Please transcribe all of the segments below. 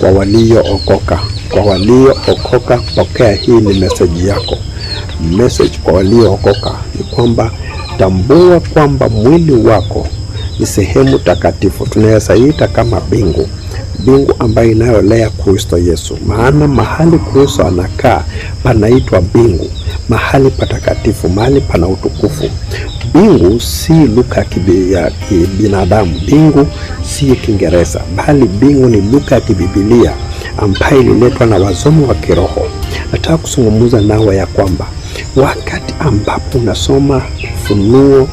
kwa waliookoka. Kwa waliookoka, pokea hii ni message yako. Message kwa waliookoka ni kwamba tambua kwamba mwili wako ni sehemu takatifu. Tunaweza ita kama bingu ambayo inayolea Kristo Yesu. Maana mahali Kristo anakaa panaitwa bingu, mahali patakatifu, mahali pana utukufu. Bingu si lugha ya kibinadamu, bingu si Kiingereza, bali bingu ni lugha ya kibibilia ambayo ililetwa na wasomi wa kiroho. Nataka kuzungumza nawe ya kwamba wakati ambapo unasoma Ufunuo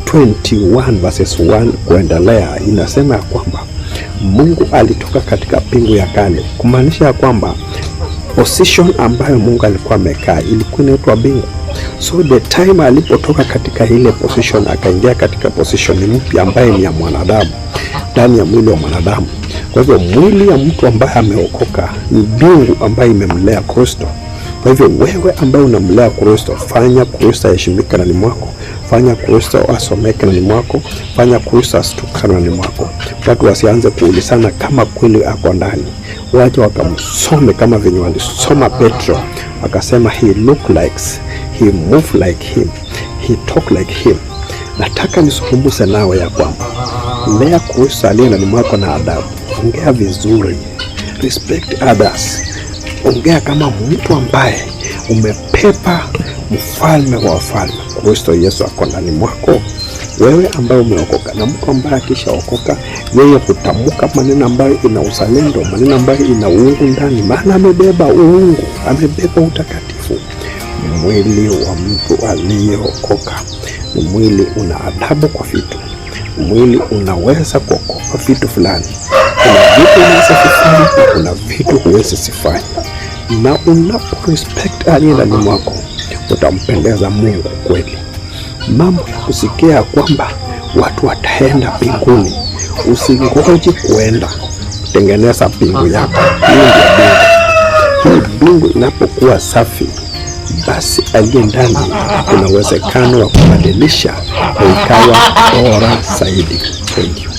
21 verses 1 kuendelea, inasema ya kwamba Mungu alitoka katika pingu ya kale, kumaanisha ya kwamba position ambayo Mungu alikuwa amekaa ilikuwa inaitwa bingu. So the time alipotoka katika ile position akaingia katika position mpya ambayo ni ya mwanadamu, ndani ya mwili wa mwanadamu. Kwa hivyo mwili ya mtu ambaye ameokoka ni bingu ambayo imemlea Kristo. Kwa hivyo wewe ambaye unamlea Kristo, fanya Kristo aheshimike ndani mwako, fanya Kristo asomeke ndani mwako, fanya Kristo astuke ndani mwako. Watu wasianze kuulizana kama kweli ako ndani, waje wakamsome kama venye walisoma Petro, akasema he look like, he move like him, he talk like him. Nataka nisungumze nawe ya kwamba lea Kristo aliye ndani mwako na adabu. Ongea vizuri, respect others. Ongea kama mtu ambaye umepepa mfalme wa wafalme. Kristo Yesu ako ndani mwako. Wewe ambaye umeokoka na mtu ambaye akishaokoka, yeye kutamka maneno ambayo ina uzalendo, maneno ambayo ina uungu ndani, maana amebeba uungu, amebeba utakatifu. Mwili wa mtu aliyeokoka ni mwili una adabu kwa vitu. Mwili unaweza kuokoka vitu fulani. Kuna vitu unaweza kufanya, kuna vitu huwezi sifanya. Na unapo respect aliye ndani mwako, utampendeza Mungu kweli. Mambo ya kusikia kwamba watu wataenda mbinguni, usingoje kuenda, tengeneza mbingu yako. Hii mbingu inapokuwa safi, basi aliye ndani kuna uwezekano wa kubadilisha na ikawa bora zaidi. Thank you.